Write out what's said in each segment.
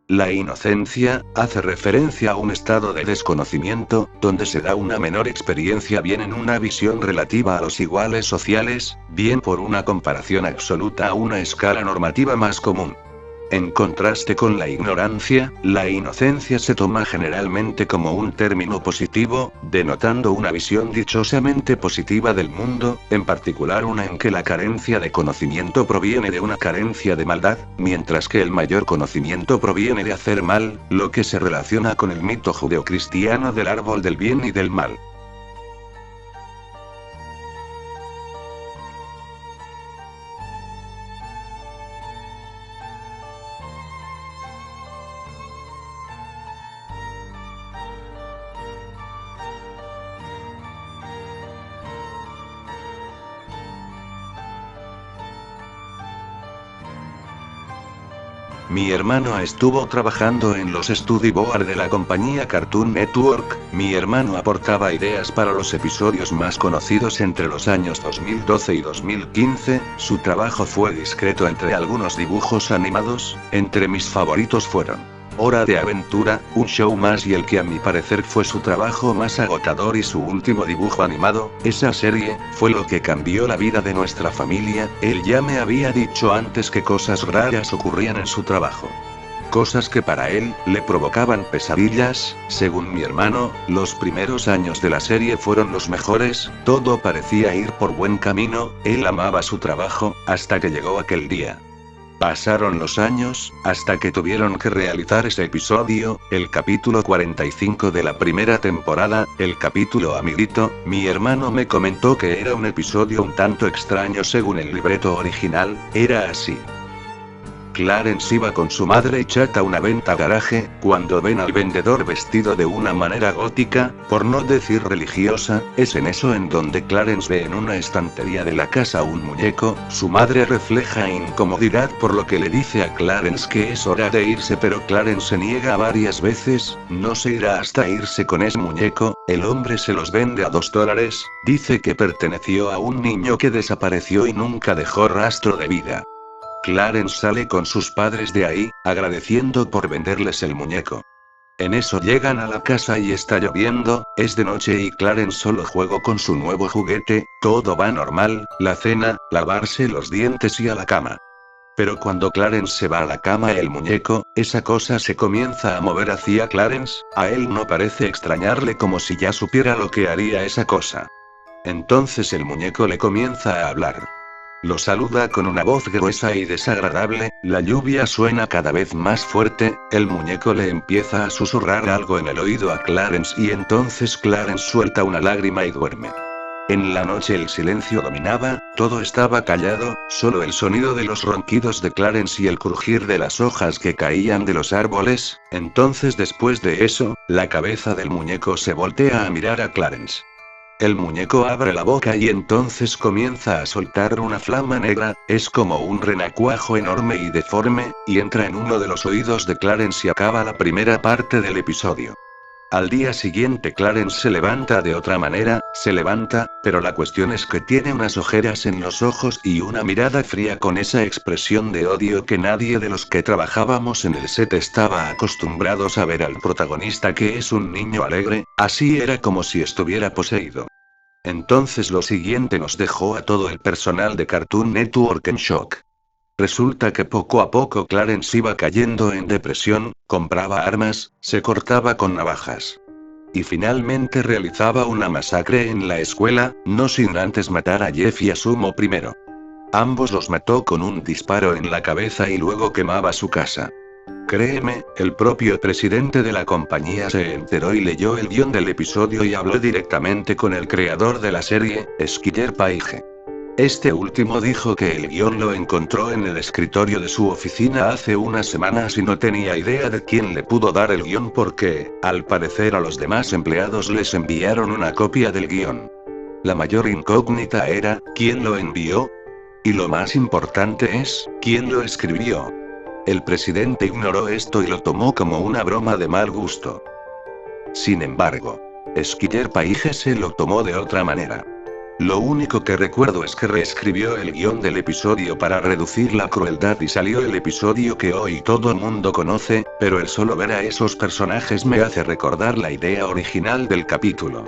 La inocencia hace referencia a un estado de desconocimiento, donde se da una menor experiencia bien en una visión relativa a los iguales sociales, bien por una comparación absoluta a una escala normativa más común. En contraste con la ignorancia, la inocencia se toma generalmente como un término positivo, denotando una visión dichosamente positiva del mundo, en particular una en que la carencia de conocimiento proviene de una carencia de maldad, mientras que el mayor conocimiento proviene de hacer mal, lo que se relaciona con el mito judeocristiano del árbol del bien y del mal. Mi hermano estuvo trabajando en los storyboard de la compañía Cartoon Network. Mi hermano aportaba ideas para los episodios más conocidos entre los años 2012 y 2015. Su trabajo fue discreto entre algunos dibujos animados. Entre mis favoritos fueron Hora de Aventura, un show más, y el que a mi parecer fue su trabajo más agotador y su último dibujo animado. Esa serie fue lo que cambió la vida de nuestra familia. Él ya me había dicho antes que cosas raras ocurrían en su trabajo. Cosas que para él le provocaban pesadillas. Según mi hermano, los primeros años de la serie fueron los mejores, todo parecía ir por buen camino, él amaba su trabajo, hasta que llegó aquel día. Pasaron los años, hasta que tuvieron que realizar ese episodio, el capítulo 45 de la primera temporada, el capítulo Amiguito. Mi hermano me comentó que era un episodio un tanto extraño según el libreto original. Era así. Clarence iba con su madre Chata a una venta garaje, cuando ven al vendedor vestido de una manera gótica, por no decir religiosa. Es en eso en donde Clarence ve en una estantería de la casa un muñeco. Su madre refleja incomodidad por lo que le dice a Clarence que es hora de irse, pero Clarence se niega varias veces. No se irá hasta irse con ese muñeco. El hombre se los vende a $2, dice que perteneció a un niño que desapareció y nunca dejó rastro de vida. Clarence sale con sus padres de ahí, agradeciendo por venderles el muñeco. En eso llegan a la casa y está lloviendo, es de noche y Clarence solo juega con su nuevo juguete. Todo va normal, la cena, lavarse los dientes y a la cama. Pero cuando Clarence se va a la cama, el muñeco, esa cosa se comienza a mover hacia Clarence. A él no parece extrañarle, como si ya supiera lo que haría esa cosa. Entonces el muñeco le comienza a hablar. Lo saluda con una voz gruesa y desagradable. La lluvia suena cada vez más fuerte. El muñeco le empieza a susurrar algo en el oído a Clarence y entonces Clarence suelta una lágrima y duerme. En la noche el silencio dominaba, todo estaba callado, solo el sonido de los ronquidos de Clarence y el crujir de las hojas que caían de los árboles. Entonces, después de eso, la cabeza del muñeco se voltea a mirar a Clarence. El muñeco abre la boca y entonces comienza a soltar una flama negra. Es como un renacuajo enorme y deforme, y entra en uno de los oídos de Clarence y acaba la primera parte del episodio. Al día siguiente Clarence se levanta de otra manera, pero la cuestión es que tiene unas ojeras en los ojos y una mirada fría con esa expresión de odio que nadie de los que trabajábamos en el set estaba acostumbrados a ver al protagonista, que es un niño alegre. Así era, como si estuviera poseído. Entonces lo siguiente nos dejó a todo el personal de Cartoon Network en shock. Resulta que poco a poco Clarence iba cayendo en depresión, compraba armas, se cortaba con navajas. Y finalmente realizaba una masacre en la escuela, no sin antes matar a Jeff y a Sumo primero. Ambos los mató con un disparo en la cabeza y luego quemaba su casa. Créeme, el propio presidente de la compañía se enteró y leyó el guión del episodio y habló directamente con el creador de la serie, Skyler Paige. Este último dijo que el guión lo encontró en el escritorio de su oficina hace unas semanas y no tenía idea de quién le pudo dar el guión porque, al parecer, a los demás empleados les enviaron una copia del guión. La mayor incógnita era, ¿quién lo envió? Y lo más importante es, ¿quién lo escribió? El presidente ignoró esto y lo tomó como una broma de mal gusto. Sin embargo, Skyler Paige se lo tomó de otra manera. Lo único que recuerdo es que reescribió el guión del episodio para reducir la crueldad y salió el episodio que hoy todo el mundo conoce, pero el solo ver a esos personajes me hace recordar la idea original del capítulo.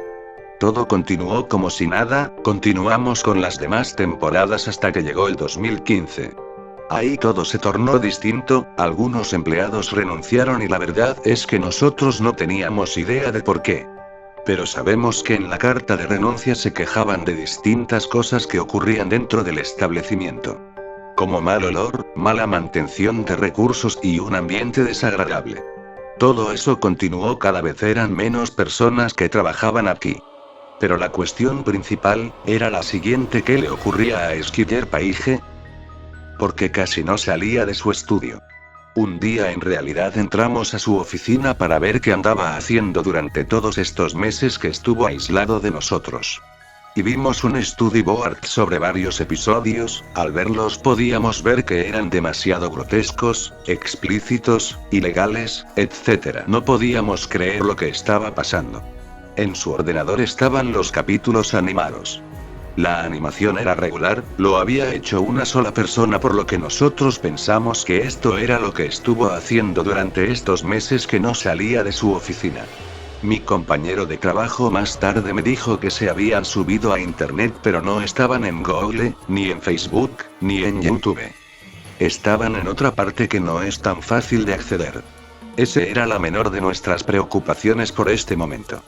Todo continuó como si nada, continuamos con las demás temporadas hasta que llegó el 2015. Ahí todo se tornó distinto, algunos empleados renunciaron y la verdad es que nosotros no teníamos idea de por qué. Pero sabemos que en la carta de renuncia se quejaban de distintas cosas que ocurrían dentro del establecimiento. Como mal olor, mala mantención de recursos y un ambiente desagradable. Todo eso continuó, cada vez eran menos personas que trabajaban aquí. Pero la cuestión principal era la siguiente: ¿qué le ocurría a Skyler Paige? Porque casi no salía de su estudio. Un día en realidad entramos a su oficina para ver qué andaba haciendo durante todos estos meses que estuvo aislado de nosotros. Y vimos un storyboard sobre varios episodios. Al verlos podíamos ver que eran demasiado grotescos, explícitos, ilegales, etc. No podíamos creer lo que estaba pasando. En su ordenador estaban los capítulos animados. La animación era regular, lo había hecho una sola persona, por lo que nosotros pensamos que esto era lo que estuvo haciendo durante estos meses que no salía de su oficina. Mi compañero de trabajo más tarde me dijo que se habían subido a internet, pero no estaban en Google, ni en Facebook, ni en YouTube. Estaban en otra parte que no es tan fácil de acceder. Ese era la menor de nuestras preocupaciones por este momento.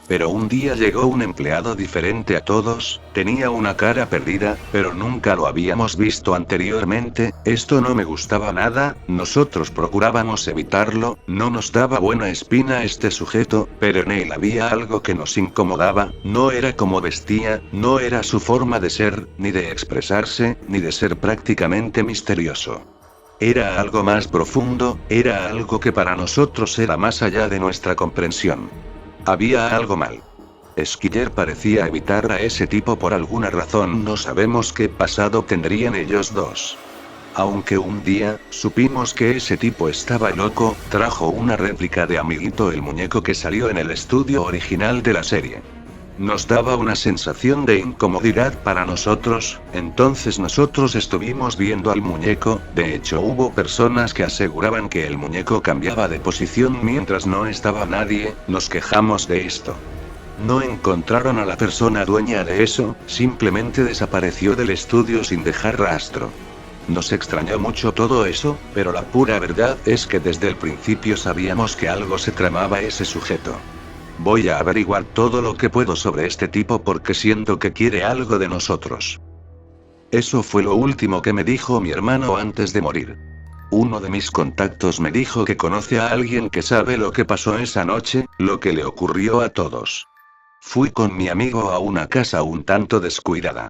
Pero un día llegó un empleado diferente a todos, tenía una cara perdida, pero nunca lo habíamos visto anteriormente. Esto no me gustaba nada, nosotros procurábamos evitarlo, no nos daba buena espina este sujeto, pero en él había algo que nos incomodaba. No era como vestía, no era su forma de ser, ni de expresarse, ni de ser prácticamente misterioso. Era algo más profundo, era algo que para nosotros era más allá de nuestra comprensión. Había algo mal. Skyler parecía evitar a ese tipo por alguna razón, no sabemos qué pasado tendrían ellos dos. Aunque un día, supimos que ese tipo estaba loco, trajo una réplica de Amiguito, el muñeco que salió en el estudio original de la serie. Nos daba una sensación de incomodidad para nosotros, entonces nosotros estuvimos viendo al muñeco. De hecho, hubo personas que aseguraban que el muñeco cambiaba de posición mientras no estaba nadie. Nos quejamos de esto. No encontraron a la persona dueña de eso, simplemente desapareció del estudio sin dejar rastro. Nos extrañó mucho todo eso, pero la pura verdad es que desde el principio sabíamos que algo se tramaba ese sujeto. Voy a averiguar todo lo que puedo sobre este tipo porque siento que quiere algo de nosotros. Eso fue lo último que me dijo mi hermano antes de morir. Uno de mis contactos me dijo que conoce a alguien que sabe lo que pasó esa noche, lo que le ocurrió a todos. Fui con mi amigo a una casa un tanto descuidada.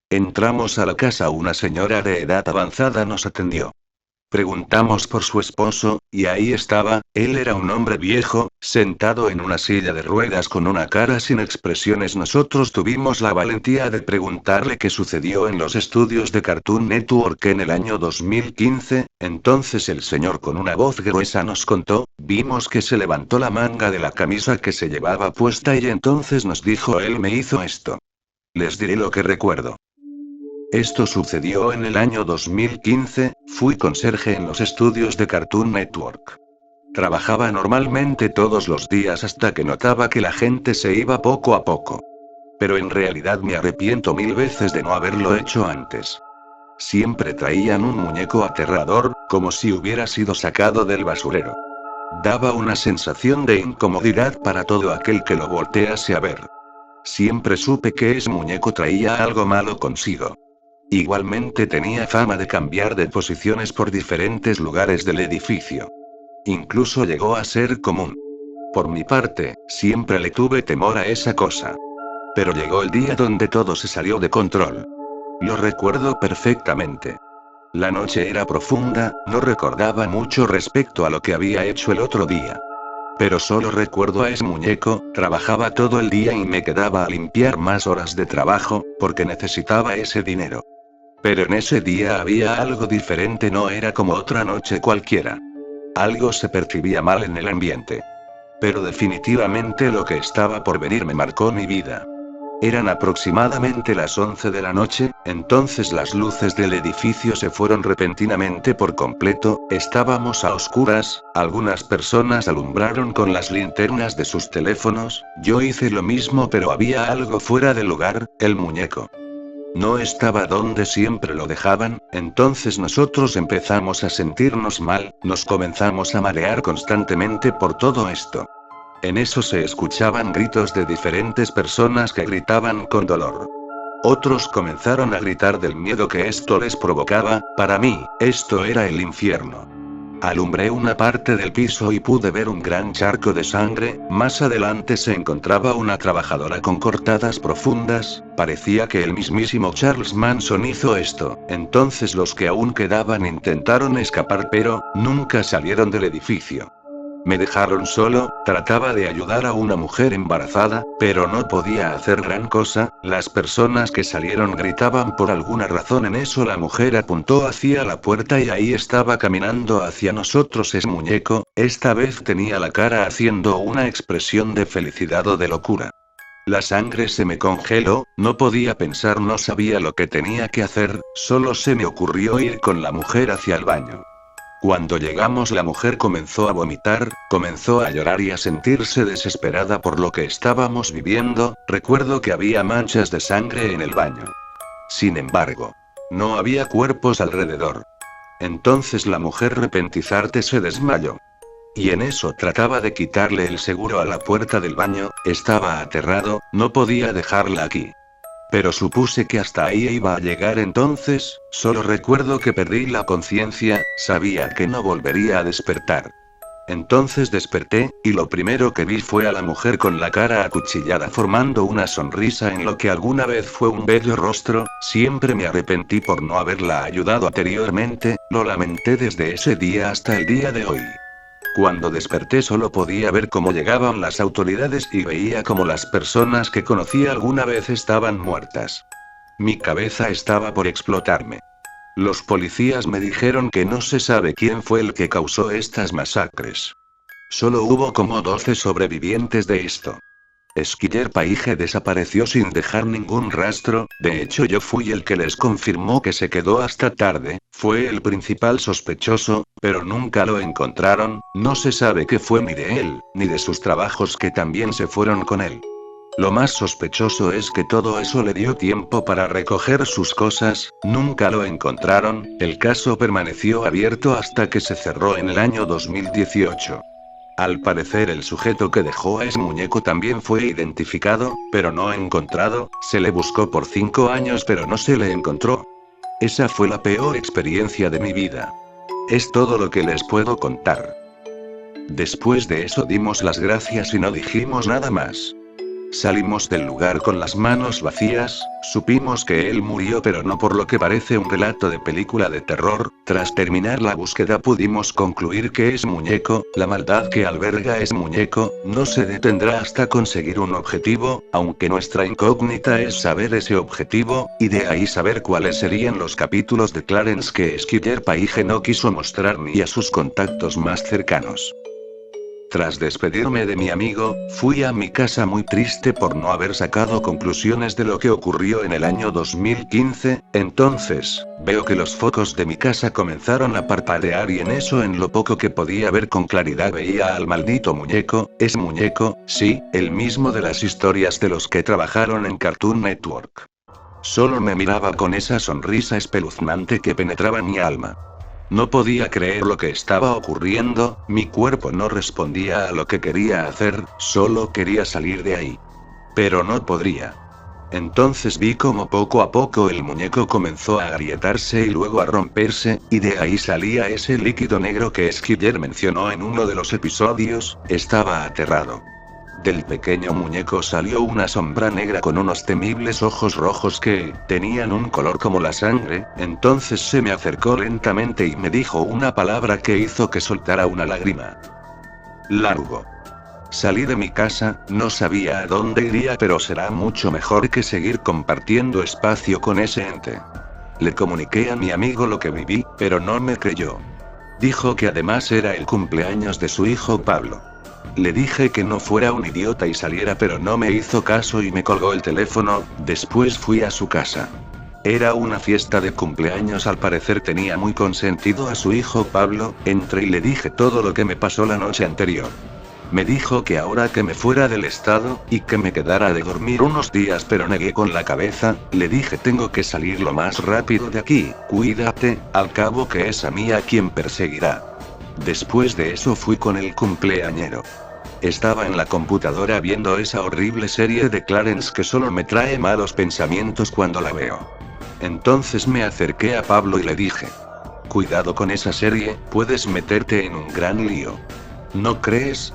Entramos a la casa, una señora de edad avanzada nos atendió. Preguntamos por su esposo, y ahí estaba. Él era un hombre viejo, sentado en una silla de ruedas con una cara sin expresiones. Nosotros tuvimos la valentía de preguntarle qué sucedió en los estudios de Cartoon Network en el año 2015, entonces el señor con una voz gruesa nos contó: vimos que se levantó la manga de la camisa que se llevaba puesta y entonces nos dijo: él me hizo esto. Les diré lo que recuerdo. Esto sucedió en el año 2015, fui conserje en los estudios de Cartoon Network. Trabajaba normalmente todos los días hasta que notaba que la gente se iba poco a poco. Pero en realidad me arrepiento 1000 veces de no haberlo hecho antes. Siempre traían un muñeco aterrador, como si hubiera sido sacado del basurero. Daba una sensación de incomodidad para todo aquel que lo voltease a ver. Siempre supe que ese muñeco traía algo malo consigo. Igualmente tenía fama de cambiar de posiciones por diferentes lugares del edificio. Incluso llegó a ser común. Por mi parte, siempre le tuve temor a esa cosa. Pero llegó el día donde todo se salió de control. Lo recuerdo perfectamente. La noche era profunda, no recordaba mucho respecto a lo que había hecho el otro día. Pero solo recuerdo a ese muñeco. Trabajaba todo el día y me quedaba a limpiar más horas de trabajo, porque necesitaba ese dinero. Pero en ese día había algo diferente, no era como otra noche cualquiera. Algo se percibía mal en el ambiente. Pero definitivamente lo que estaba por venir me marcó mi vida. Eran aproximadamente las 11 de la noche, entonces las luces del edificio se fueron repentinamente por completo, estábamos a oscuras, algunas personas alumbraron con las linternas de sus teléfonos, yo hice lo mismo pero había algo fuera de lugar, el muñeco. No estaba donde siempre lo dejaban, entonces nosotros empezamos a sentirnos mal, nos comenzamos a marear constantemente por todo esto. En eso se escuchaban gritos de diferentes personas que gritaban con dolor. Otros comenzaron a gritar del miedo que esto les provocaba, para mí, esto era el infierno. Alumbré una parte del piso y pude ver un gran charco de sangre, más adelante se encontraba una trabajadora con cortadas profundas, parecía que el mismísimo Charles Manson hizo esto, entonces los que aún quedaban intentaron escapar pero, nunca salieron del edificio. Me dejaron solo, trataba de ayudar a una mujer embarazada, pero no podía hacer gran cosa, las personas que salieron gritaban por alguna razón en eso la mujer apuntó hacia la puerta y ahí estaba caminando hacia nosotros ese muñeco, esta vez tenía la cara haciendo una expresión de felicidad o de locura. La sangre se me congeló, no podía pensar, no sabía lo que tenía que hacer, solo se me ocurrió ir con la mujer hacia el baño. Cuando llegamos la mujer comenzó a vomitar, comenzó a llorar y a sentirse desesperada por lo que estábamos viviendo, recuerdo que había manchas de sangre en el baño. Sin embargo, no había cuerpos alrededor. Entonces la mujer repentinamente se desmayó. Y en eso trataba de quitarle el seguro a la puerta del baño, estaba aterrado, no podía dejarla aquí. Pero supuse que hasta ahí iba a llegar entonces, solo recuerdo que perdí la conciencia, sabía que no volvería a despertar. Entonces desperté, y lo primero que vi fue a la mujer con la cara acuchillada formando una sonrisa en lo que alguna vez fue un bello rostro, siempre me arrepentí por no haberla ayudado anteriormente, lo lamenté desde ese día hasta el día de hoy. Cuando desperté solo podía ver cómo llegaban las autoridades y veía cómo las personas que conocía alguna vez estaban muertas. Mi cabeza estaba por explotarme. Los policías me dijeron que no se sabe quién fue el que causó estas masacres. Solo hubo como 12 sobrevivientes de esto. Skiller Paige desapareció sin dejar ningún rastro, de hecho yo fui el que les confirmó que se quedó hasta tarde, fue el principal sospechoso, pero nunca lo encontraron, no se sabe qué fue ni de él, ni de sus trabajos que también se fueron con él. Lo más sospechoso es que todo eso le dio tiempo para recoger sus cosas, nunca lo encontraron, el caso permaneció abierto hasta que se cerró en el año 2018. Al parecer el sujeto que dejó a ese muñeco también fue identificado, pero no encontrado, se le buscó por 5 años pero no se le encontró. Esa fue la peor experiencia de mi vida. Es todo lo que les puedo contar. Después de eso dimos las gracias y no dijimos nada más. Salimos del lugar con las manos vacías, supimos que él murió pero no por lo que parece un relato de película de terror, tras terminar la búsqueda pudimos concluir que es muñeco, la maldad que alberga es muñeco, no se detendrá hasta conseguir un objetivo, aunque nuestra incógnita es saber ese objetivo, y de ahí saber cuáles serían los capítulos de Clarence que Skiller Paige no quiso mostrar ni a sus contactos más cercanos. Tras despedirme de mi amigo, fui a mi casa muy triste por no haber sacado conclusiones de lo que ocurrió en el año 2015, entonces, veo que los focos de mi casa comenzaron a parpadear y en eso en lo poco que podía ver con claridad veía al maldito muñeco, es muñeco, sí, el mismo de las historias de los que trabajaron en Cartoon Network. Solo me miraba con esa sonrisa espeluznante que penetraba mi alma. No podía creer lo que estaba ocurriendo, mi cuerpo no respondía a lo que quería hacer, solo quería salir de ahí. Pero no podría. Entonces vi como poco a poco el muñeco comenzó a agrietarse y luego a romperse, y de ahí salía ese líquido negro que Skiller mencionó en uno de los episodios, estaba aterrado. Del pequeño muñeco salió una sombra negra con unos temibles ojos rojos que tenían un color como la sangre, entonces se me acercó lentamente y me dijo una palabra que hizo que soltara una lágrima. Largo. Salí de mi casa, no sabía a dónde iría pero será mucho mejor que seguir compartiendo espacio con ese ente. Le comuniqué a mi amigo lo que viví, pero no me creyó. Dijo que además era el cumpleaños de su hijo Pablo. Le dije que no fuera un idiota y saliera, pero no me hizo caso y me colgó el teléfono. Después fui a su casa. Era una fiesta de cumpleaños, al parecer tenía muy consentido a su hijo Pablo. Entré y le dije todo lo que me pasó la noche anterior. Me dijo que ahora que me fuera del estado, y que me quedara de dormir unos días, pero negué con la cabeza. Le dije tengo que salir lo más rápido de aquí, cuídate, al cabo que es a mí a quien perseguirá. Después de eso fui con el cumpleañero. Estaba en la computadora viendo esa horrible serie de Clarence que solo me trae malos pensamientos cuando la veo. Entonces me acerqué a Pablo y le dije: cuidado con esa serie, puedes meterte en un gran lío. ¿No crees?